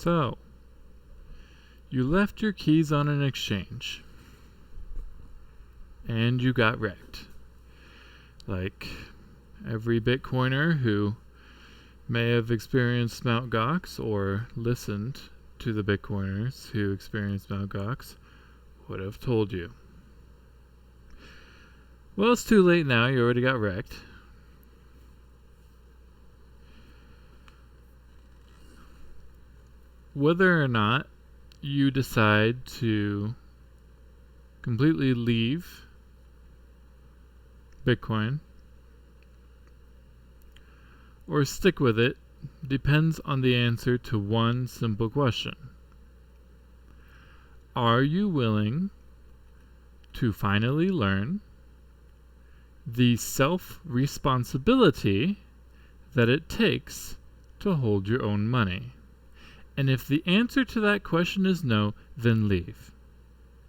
So, you left your keys on an exchange. And you got wrecked. Like every Bitcoiner who may have experienced Mt. Gox or listened to the Bitcoiners who experienced Mt. Gox would have told you. Well, it's too late now. You already got wrecked. Whether or not you decide to completely leave Bitcoin or stick with it depends on the answer to one simple question. Are you willing to finally learn the self-responsibility that it takes to hold your own money? And if the answer to that question is no, then leave.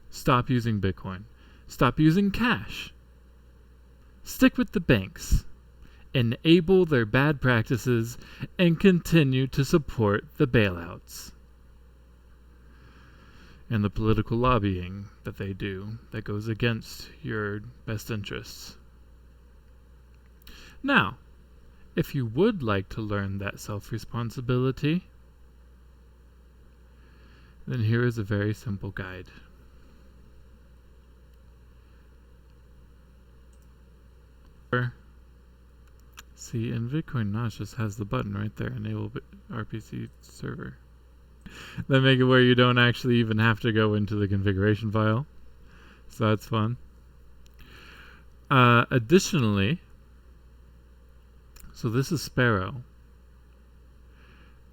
Stop using Bitcoin. Stop using cash. Stick with the banks. Enable their bad practices and continue to support the bailouts and the political lobbying that they do that goes against your best interests. Now, if you would like to learn that self-responsibility, then here is a very simple guide. See, in Bitcoin Notch just has the button right there, enable RPC server. That make it where you don't actually even have to go into the configuration file. So that's fun. Additionally, so this is Sparrow.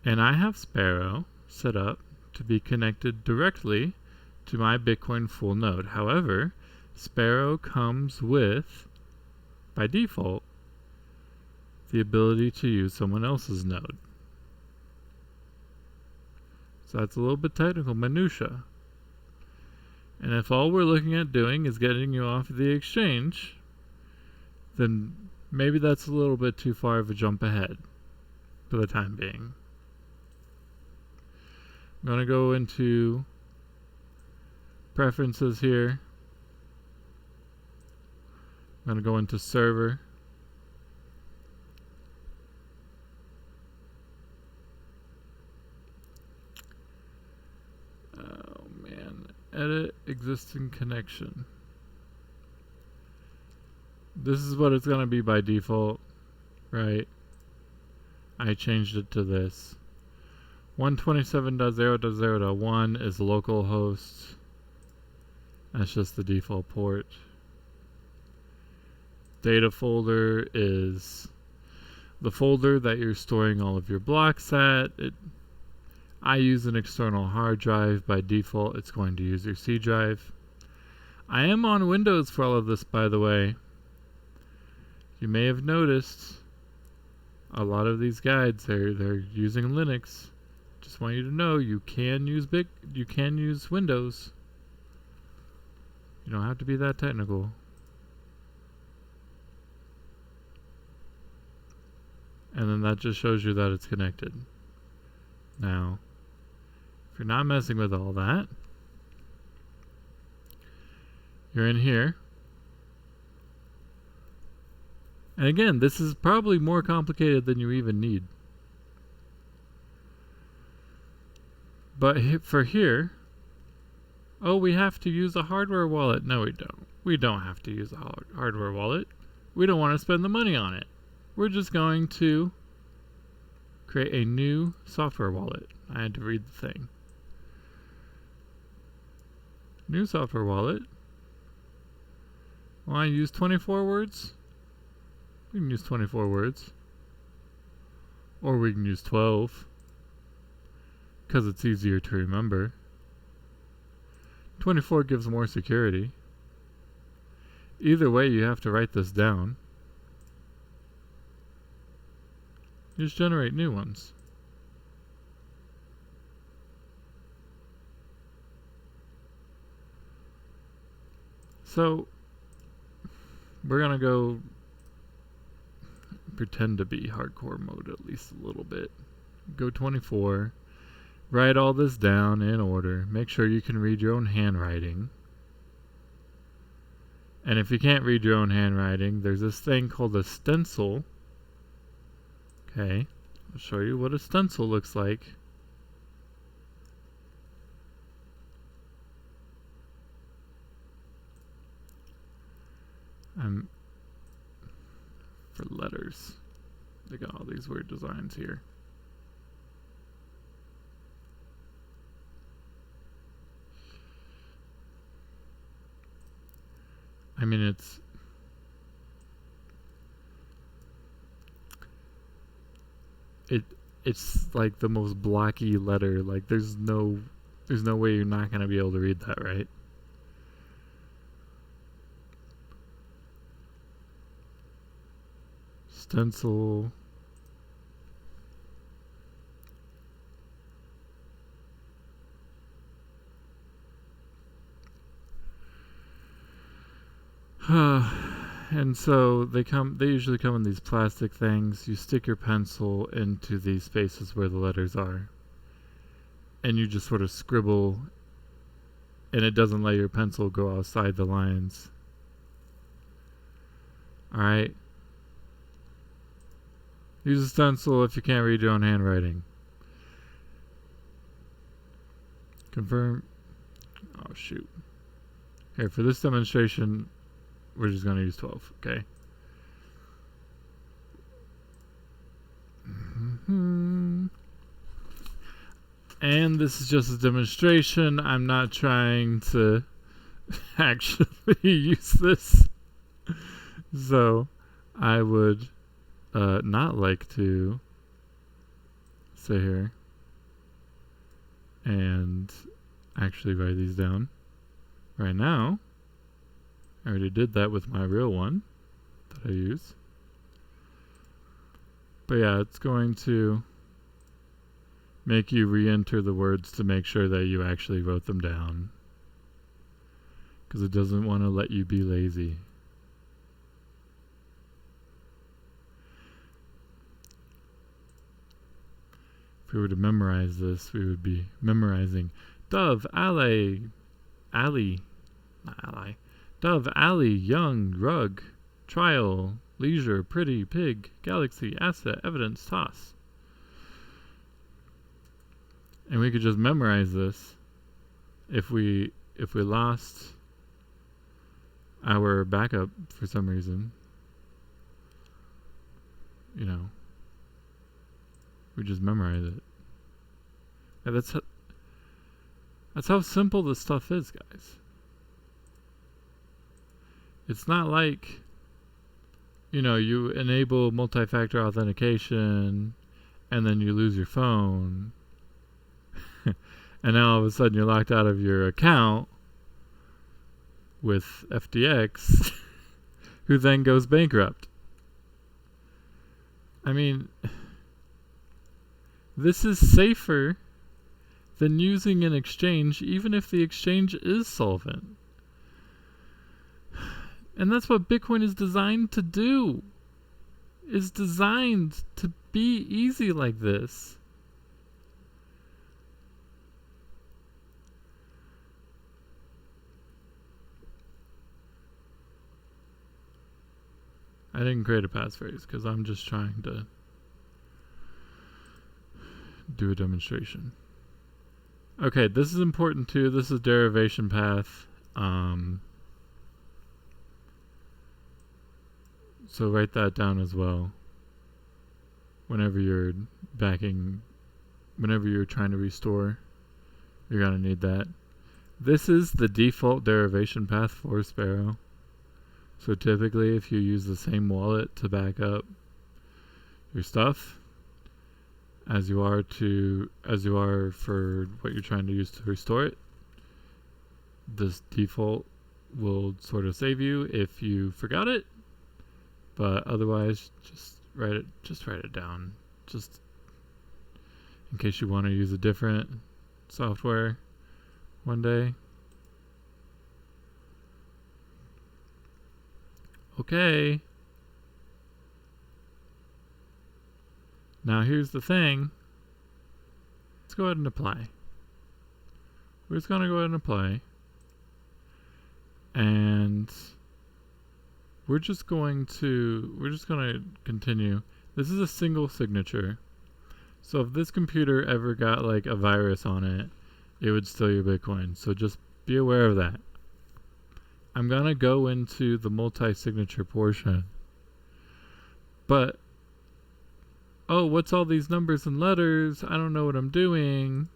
And I have Sparrow set up to be connected directly to my Bitcoin full node. However, Sparrow comes with, by default, the ability to use someone else's node. So that's a little bit technical minutia. And if all we're looking at doing is getting you off of the exchange, then maybe that's a little bit too far of a jump ahead for the time being. I'm going to go into preferences here. I'm going to go into server. Oh man, edit existing connection. This is what it's going to be by default, right? I changed it to this. 127.0.0.1 is localhost. That's just the default port. Data folder is the folder that you're storing all of your blocks at. I use an external hard drive. By default, it's going to use your C drive. I am on Windows for all of this, by the way. You may have noticed a lot of these guides, they're using Linux. Just want you to know you can use Windows. You don't have to be that technical. And then that just shows you that it's connected. Now, if you're not messing with all that, you're in here. And again, this is probably more complicated than you even need. But for here, oh, we have to use a hardware wallet. No, we don't. We don't have to use a hardware wallet. We don't want to spend the money on it. We're just going to create a new software wallet. I had to read the thing. New software wallet. Want to use 24 words? We can use 24 words. Or we can use 12. Because it's easier to remember. 24 gives more security. Either way, you have to write this down. Just generate new ones. So, we're going to go pretend to be hardcore mode at least a little bit. Go 24. We're write all this down in order. Make sure you can read your own handwriting. And if you can't read your own handwriting, there's this thing called a stencil. Okay, I'll show you what a stencil looks like. For letters. They got all these weird designs here. I mean, it's like the most blocky letter. Like there's no way you're not gonna be able to read that, right? Stencil. And so they usually come in these plastic things. You stick your pencil into these spaces where the letters are, and you just sort of scribble, and it doesn't let your pencil go outside the lines. Alright? Use a stencil if you can't read your own handwriting. Confirm. Oh, shoot. Here, for this demonstration, we're just going to use 12, okay? And this is just a demonstration. I'm not trying to actually use this. So, I would not like to sit here and actually write these down right now. I already did that with my real one that I use. But yeah, it's going to make you re-enter the words to make sure that you actually wrote them down, because it doesn't want to let you be lazy. If we were to memorize this, we would be memorizing Dove, Alley, not Ally. Dove, Alley, Young, Rug, Trial, Leisure, Pretty, Pig, Galaxy, Asset, Evidence, Toss. And we could just memorize this. If we lost our backup for some reason, you know, we just memorize it. And that's how simple this stuff is, guys. It's not like, you know, you enable multi-factor authentication and then you lose your phone and now all of a sudden you're locked out of your account with FTX who then goes bankrupt. I mean, this is safer than using an exchange, even if the exchange is solvent. And that's what Bitcoin is designed to do. It's designed to be easy like this. I didn't create a passphrase because I'm just trying to do a demonstration. Okay, this is important too. This is derivation path. So write that down as well. Whenever you're trying to restore, you're going to need that. This is the default derivation path for Sparrow. So typically if you use the same wallet to back up your stuff as you are for what you're trying to use to restore it, this default will sort of save you if you forgot it. But otherwise, just write it down, just in case you want to use a different software one day. Okay. Now here's the thing. let's go ahead and apply. We're just gonna go ahead and apply. And we're just gonna continue. This is a single signature. So if this computer ever got like a virus on it, it would steal your Bitcoin. So just be aware of that. I'm gonna go into the multi-signature portion. But, oh, what's all these numbers and letters? I don't know what I'm doing.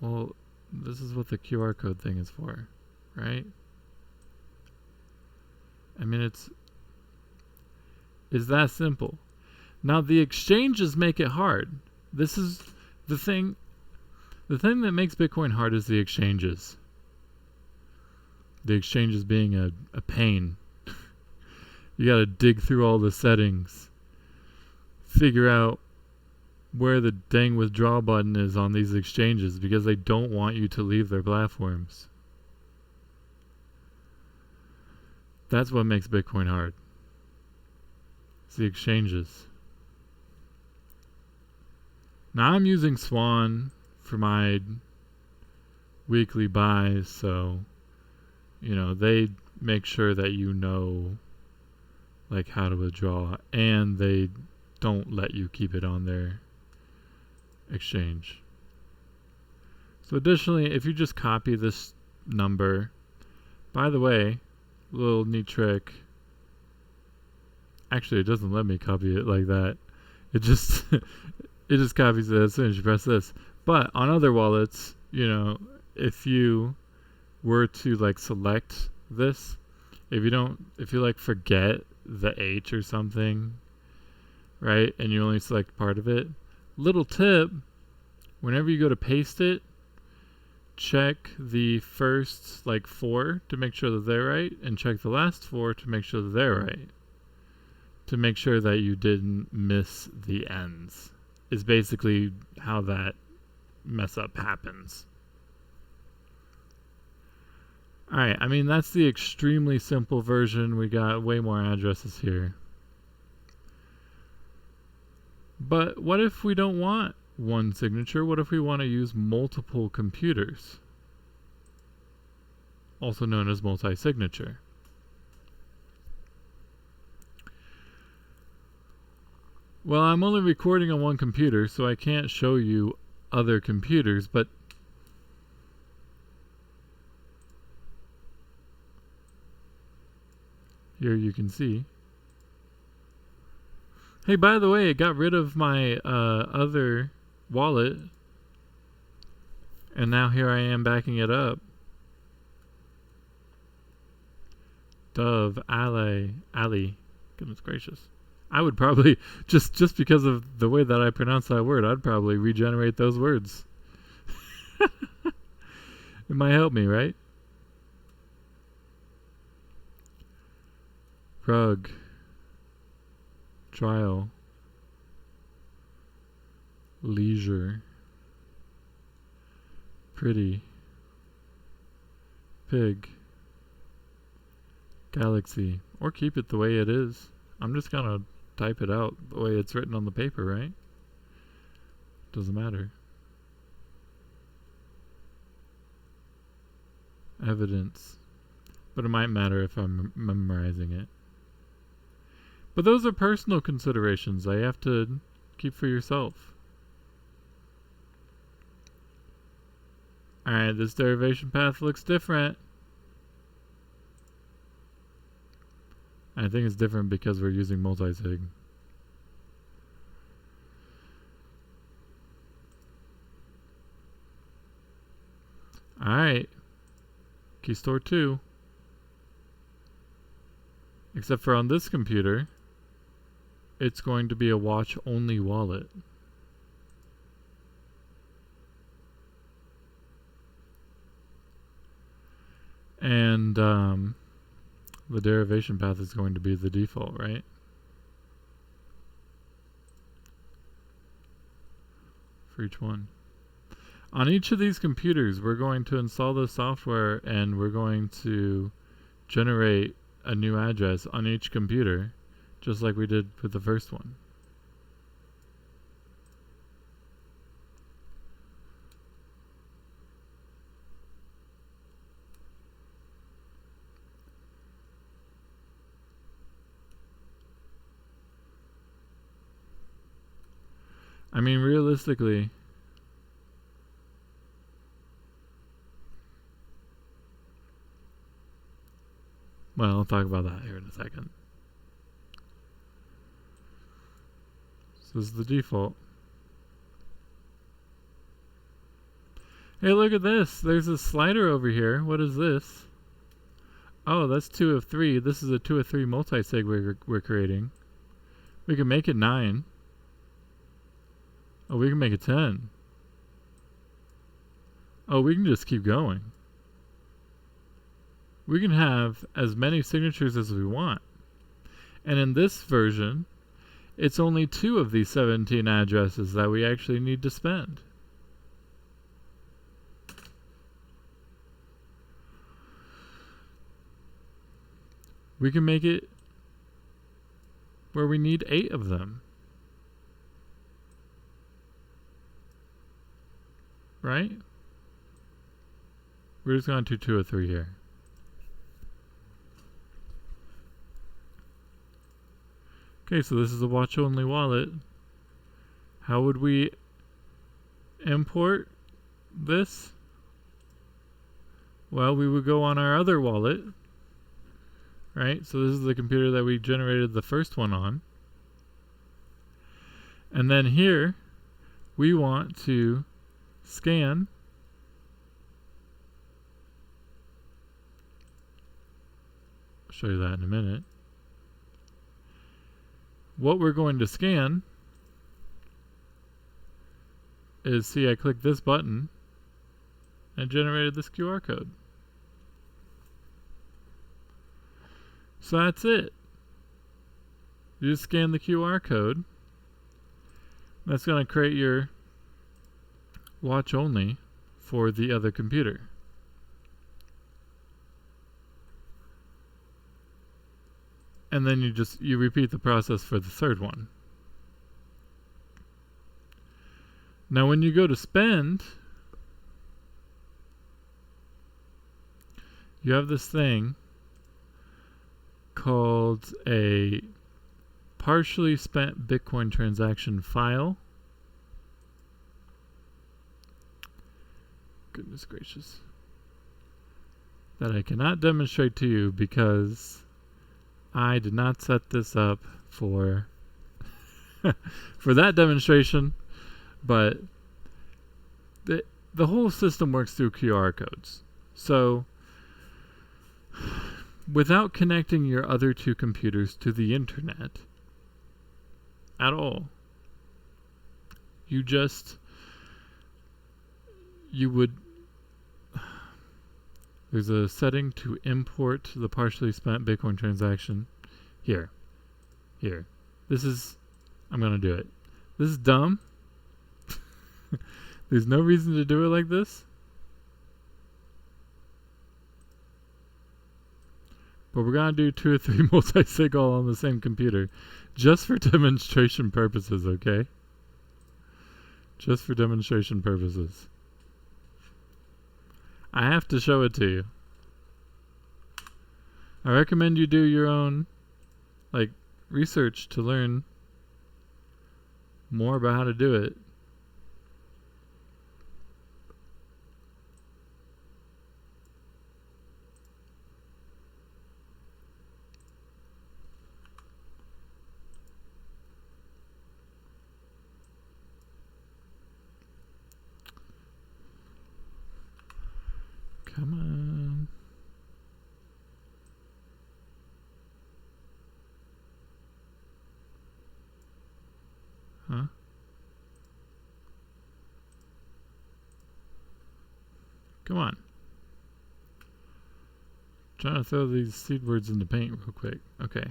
Well, this is what the QR code thing is for, right? I mean, it's that simple. Now, the exchanges make it hard. This is the thing. The thing that makes Bitcoin hard is the exchanges. The exchanges being a pain. You gotta dig through all the settings. Figure out where the dang withdraw button is on these exchanges because they don't want you to leave their platforms. That's what makes Bitcoin hard. It's the exchanges. Now I'm using Swan for my weekly buys, so you know, they make sure that you know like how to withdraw, and they don't let you keep it on their exchange. So additionally, if you just copy this number, by the way, little neat trick. Actually, it doesn't let me copy it like that. It just it just copies it as soon as you press this. But on other wallets, you know, if you were to like select this, if you like forget the H or something, right, and you only select part of it, little tip, whenever you go to paste it, check the first like 4 to make sure that they're right, and check the last 4 to make sure that they're right, to make sure that you didn't miss the ends, is basically how that mess up happens. Alright, I mean, that's the extremely simple version. We got way more addresses here. But what if we don't want one signature? What if we want to use multiple computers? Also known as multi-signature. Well, I'm only recording on one computer, so I can't show you other computers, but here you can see. Hey, by the way, it got rid of my other wallet, and now here I am backing it up. Dove, Ali, goodness gracious. I would probably, just because of the way that I pronounce that word, I'd probably regenerate those words. It might help me, right? Rug. Trial. Leisure. Pretty. Pig. Galaxy. Or keep it the way it is. I'm just gonna type it out the way it's written on the paper, right? Doesn't matter. Evidence. But it might matter if I'm memorizing it. But those are personal considerations that you have to keep for yourself. Alright, this derivation path looks different. I think it's different because we're using multi-sig. Alright. Key store 2. Except for on this computer, it's going to be a watch-only wallet. And the derivation path is going to be the default, right? For each one. On each of these computers, we're going to install the software and we're going to generate a new address on each computer, just like we did with the first one. I mean, realistically, well, I'll talk about that here in a second. So this is the default. Hey, look at this. There's a slider over here. What is this? Oh, that's 2 of 3. This is a 2 of 3 multi-sig we're creating. We can make it 9. Oh, we can make it 10. Oh, we can just keep going. We can have as many signatures as we want. And in this version, it's only 2 of these 17 addresses that we actually need to spend. We can make it where we need 8 of them. Right? We're just going to do 2 or 3 here. Okay, so this is a watch-only wallet. How would we import this? Well, we would go on our other wallet. Right? So this is the computer that we generated the first one on. And then here, we want to scan I'll show you that in a minute. What we're going to scan is, see, I clicked this button and generated this QR code. So that's it. You just scan the QR code. That's going to create your watch only for the other computer. And then you repeat the process for the third one. Now when you go to spend, you have this thing called a partially spent Bitcoin transaction file. Goodness gracious. That I cannot demonstrate to you because I did not set this up for for that demonstration, but the whole system works through QR codes. So without connecting your other 2 computers to the internet at all, you would, there's a setting to import the partially spent Bitcoin transaction. Here. This is, I'm going to do it. This is dumb. There's no reason to do it like this. But we're going to do 2 or 3 multi-sig all on the same computer. Just for demonstration purposes, okay? Just for demonstration purposes. I have to show it to you. I recommend you do your own research to learn more about how to do it. Come on. Huh? Come on. Trying to throw these seed words into paint real quick. Okay.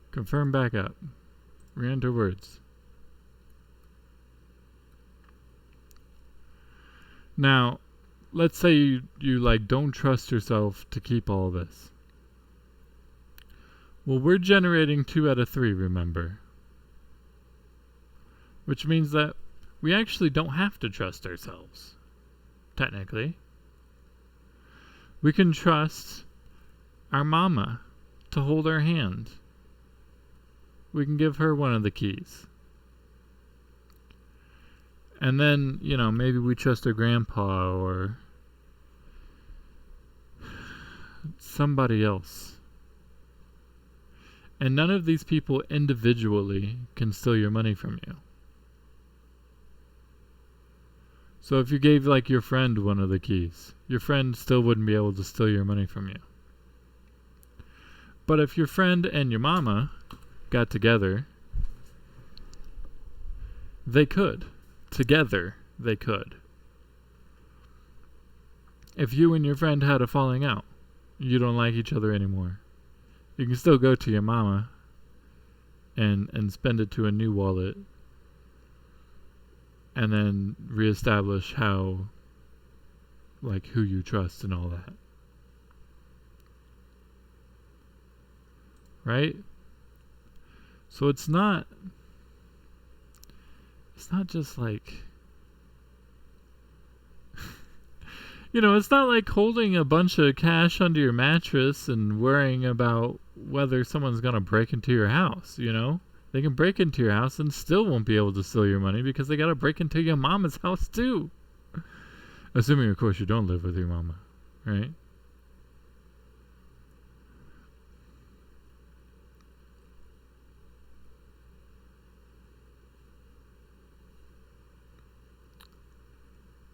Confirm backup. Re-enter words. Now, let's say you don't trust yourself to keep all this. Well, we're generating 2 out of 3, remember? Which means that we actually don't have to trust ourselves, technically. We can trust our mama to hold our hand. We can give her one of the keys. And then, maybe we trust our grandpa or somebody else. And none of these people individually can steal your money from you. So if you gave like your friend one of the keys, your friend still wouldn't be able to steal your money from you. But if your friend and your mama got together, they could. Together, they could. If you and your friend had a falling out, you don't like each other anymore, you can still go to your mama and spend it to a new wallet and then reestablish who you trust and all that. Right? So it's not just like it's not like holding a bunch of cash under your mattress and worrying about whether someone's going to break into your house, They can break into your house and still won't be able to steal your money because they got to break into your mama's house too. Assuming, of course, you don't live with your mama, right?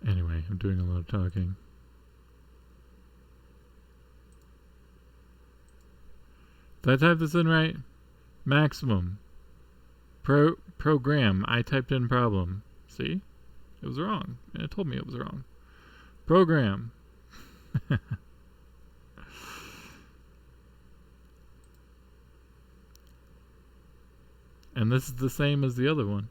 Anyway, I'm doing a lot of talking. Did I type this in right? Maximum. Program. I typed in problem. See? It was wrong. And it told me it was wrong. Program. And this is the same as the other one.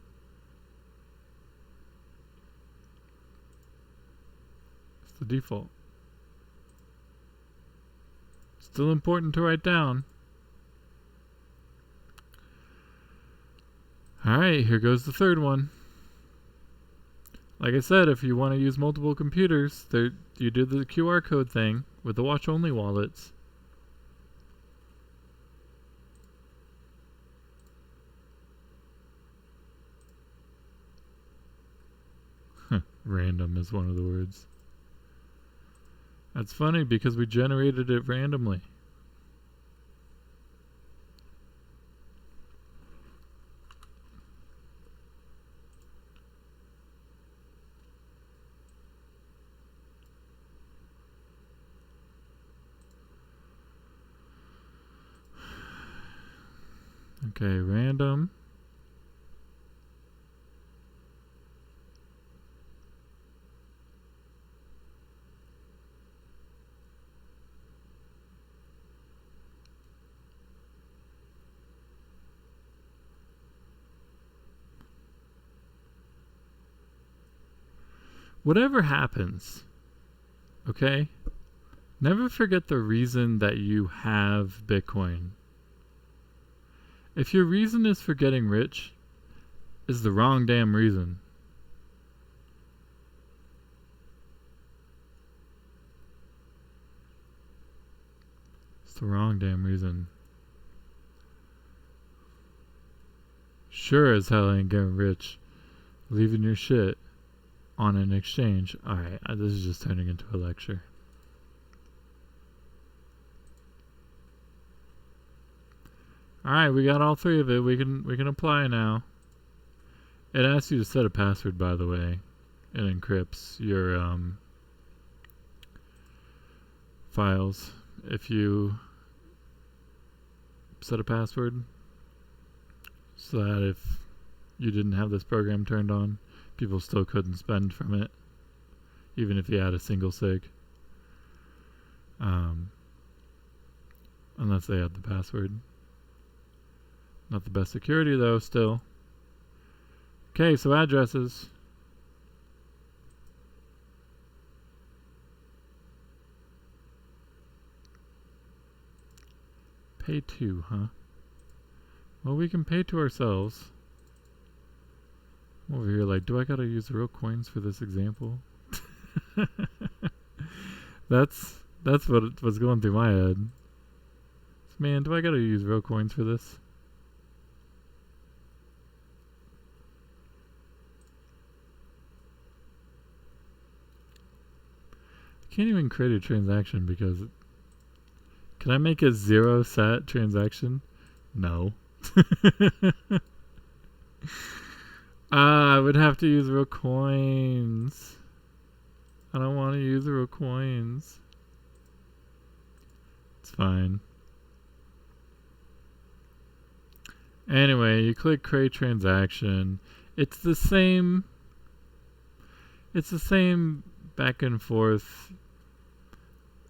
It's the default. Still important to write down. Alright, here goes the third one. Like I said, if you want to use multiple computers, you do the QR code thing with the watch-only wallets. Random is one of the words. That's funny because we generated it randomly. Okay, random. Whatever happens, okay? Never forget the reason that you have Bitcoin. If your reason is for getting rich, is the wrong damn reason. It's the wrong damn reason. Sure as hell ain't getting rich leaving your shit on an exchange. Alright, this is just turning into a lecture. Alright, we got all three of it. We can apply now. It asks you to set a password, by the way. It encrypts your files. If you set a password so that if you didn't have this program turned on, people still couldn't spend from it, even if you had a single sig. Unless they had the password. Not the best security though, still. Okay, so addresses. Pay to, huh? Well, we can pay to ourselves. I'm over here like, do I gotta use real coins for this example? That's what's going through my head. Man, do I gotta use real coins for this? can't even create a transaction because... Can I make a 0 sat transaction? No. I would have to use real coins. I don't want to use real coins. It's fine. Anyway, you click create transaction. It's the same back and forth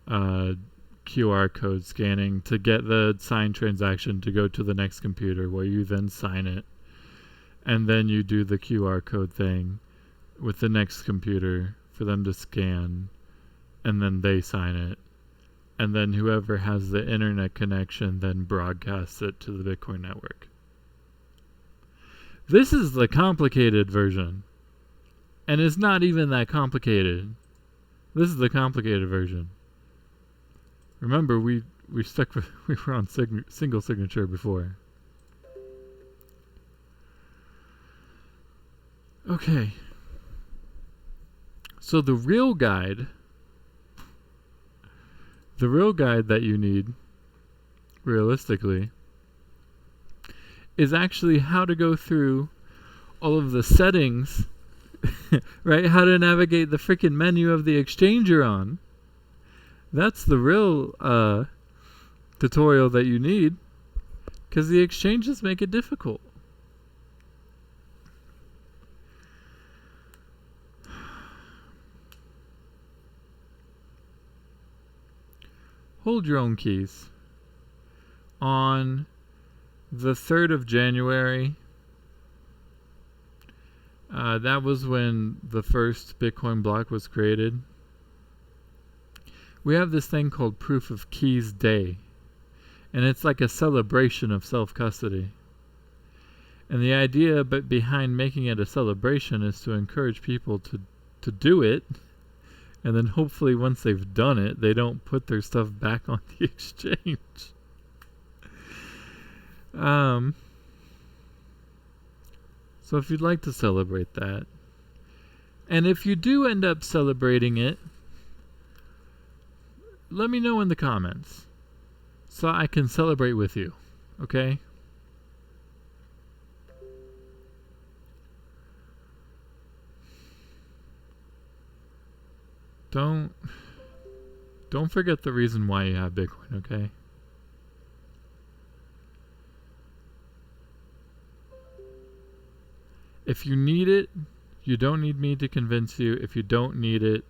QR code scanning to get the signed transaction to go to the next computer where you then sign it. And then you do the QR code thing with the next computer for them to scan. And then they sign it. And then whoever has the internet connection then broadcasts it to the Bitcoin network. This is the complicated version. And it's not even that complicated. This is the complicated version. Remember, we were on single signature before. Okay. So the real guide that you need, realistically, is actually how to go through all of the settings, right? How to navigate the freaking menu of the exchange you're on. That's the real tutorial that you need, because the exchanges make it difficult. Hold your own keys. On the 3rd of January, that was when the first Bitcoin block was created. We have this thing called Proof of Keys Day, and it's like a celebration of self-custody. And the idea behind making it a celebration is to encourage people to do it, and then hopefully once they've done it, they don't put their stuff back on the exchange. So if you'd like to celebrate that, and if you do end up celebrating it, let me know in the comments so I can celebrate with you, okay? Don't forget the reason why you have Bitcoin, okay? If you need it, you don't need me to convince you. If you don't need it,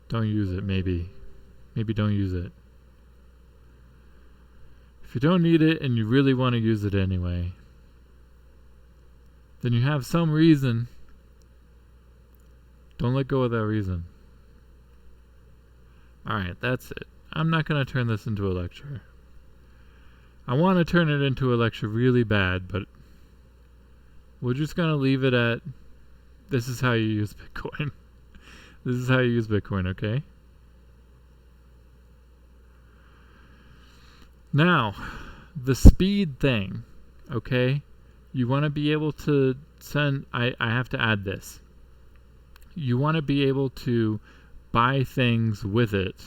don't use it, maybe. Maybe don't use it. If you don't need it and you really want to use it anyway, then you have some reason. Don't let go of that reason. Alright, that's it. I'm not going to turn this into a lecture. I want to turn it into a lecture really bad, but we're just going to leave it at, this is how you use Bitcoin. This is how you use Bitcoin, okay? Now, the speed thing, okay? You want to be able to send, I have to add this. You want to be able to buy things with it.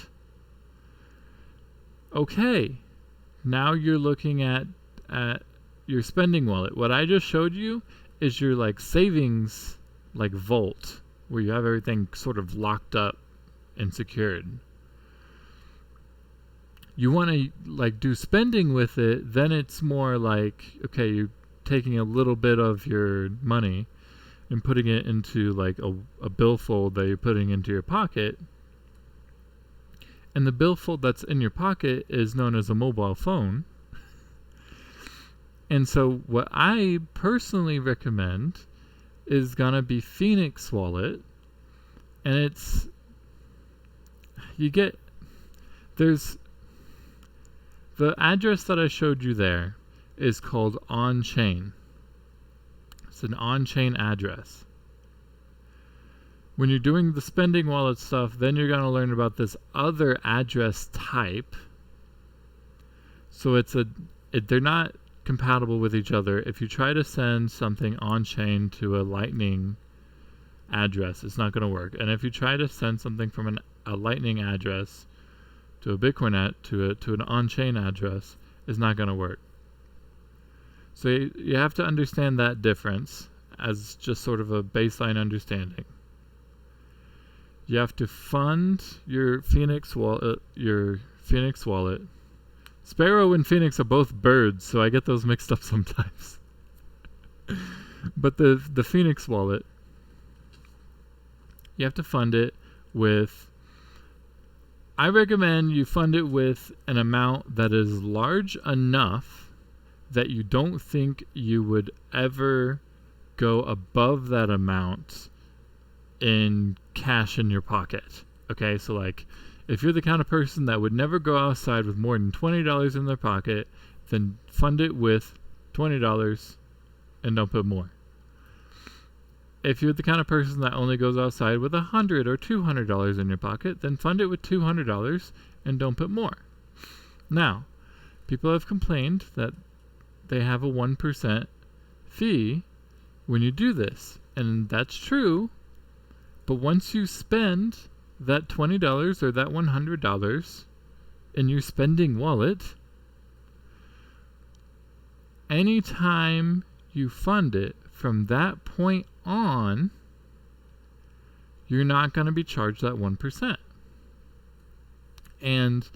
Okay, now you're looking at your spending wallet. What I just showed you is your like savings like vault, where you have everything sort of locked up and secured. You want to like do spending with it, then it's more like, okay, you're taking a little bit of your money and putting it into like a billfold that you're putting into your pocket. And the billfold that's in your pocket is known as a mobile phone. And so what I personally recommend is gonna be Phoenix Wallet. And it's, there's, the address that I showed you there is called on-chain. It's an on-chain address. When you're doing the spending wallet stuff, then you're going to learn about this other address type. So they're not compatible with each other. If you try to send something on-chain to a Lightning address, it's not going to work. And if you try to send something from an a Lightning address to a Bitcoin to an on-chain address is not going to work. So you have to understand that difference as just sort of a baseline understanding. You have to fund your Phoenix wallet. Sparrow and Phoenix are both birds, so I get those mixed up sometimes. But the Phoenix wallet, you have to fund it with, I recommend you fund it with an amount that is large enough that you don't think you would ever go above that amount in cash in your pocket. Okay, so like if you're the kind of person that would never go outside with more than $20 in their pocket, then fund it with $20 and don't put more. If you're the kind of person that only goes outside with $100 or $200 in your pocket, then fund it with $200 and don't put more. Now, people have complained that they have a 1% fee when you do this, and that's true. But once you spend that $20 or that $100 in your spending wallet, anytime you fund it from that point on, you're not going to be charged that 1%. And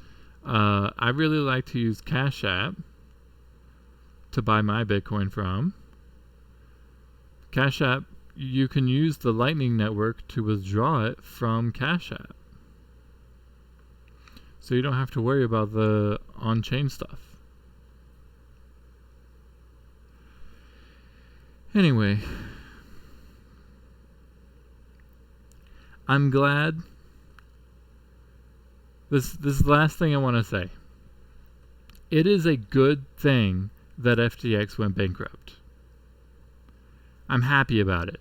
I really like to use Cash App to buy my Bitcoin from. Cash App, you can use the Lightning Network to withdraw it from Cash App. So you don't have to worry about the on-chain stuff. Anyway, I'm glad. This is the last thing I want to say. It is a good thing that FTX went bankrupt. I'm happy about it.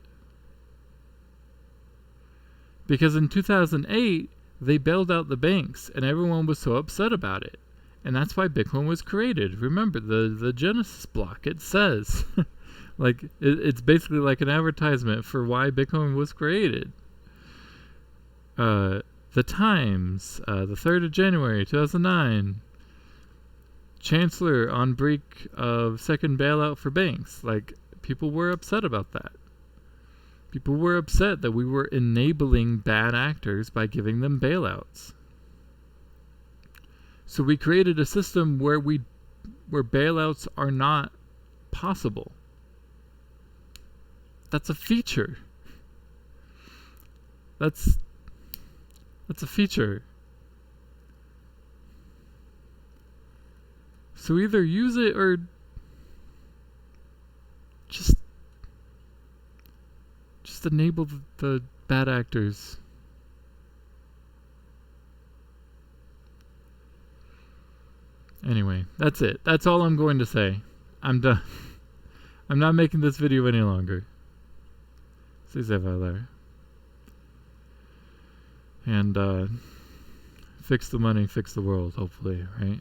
Because in 2008, they bailed out the banks, and everyone was so upset about it. And that's why Bitcoin was created. Remember, the Genesis block, it says, like, it's basically like an advertisement for why Bitcoin was created. The Times, the 3rd of January, 2009, Chancellor on brink of second bailout for banks. Like, people were upset about that. People were upset that we were enabling bad actors by giving them bailouts. So we created a system where bailouts are not possible. That's a feature. That's a feature. So either use it or just enable the bad actors. Anyway, that's it. That's all I'm going to say. I'm done. I'm not making this video any longer. Stay safe out there. And fix the money, fix the world, hopefully, right?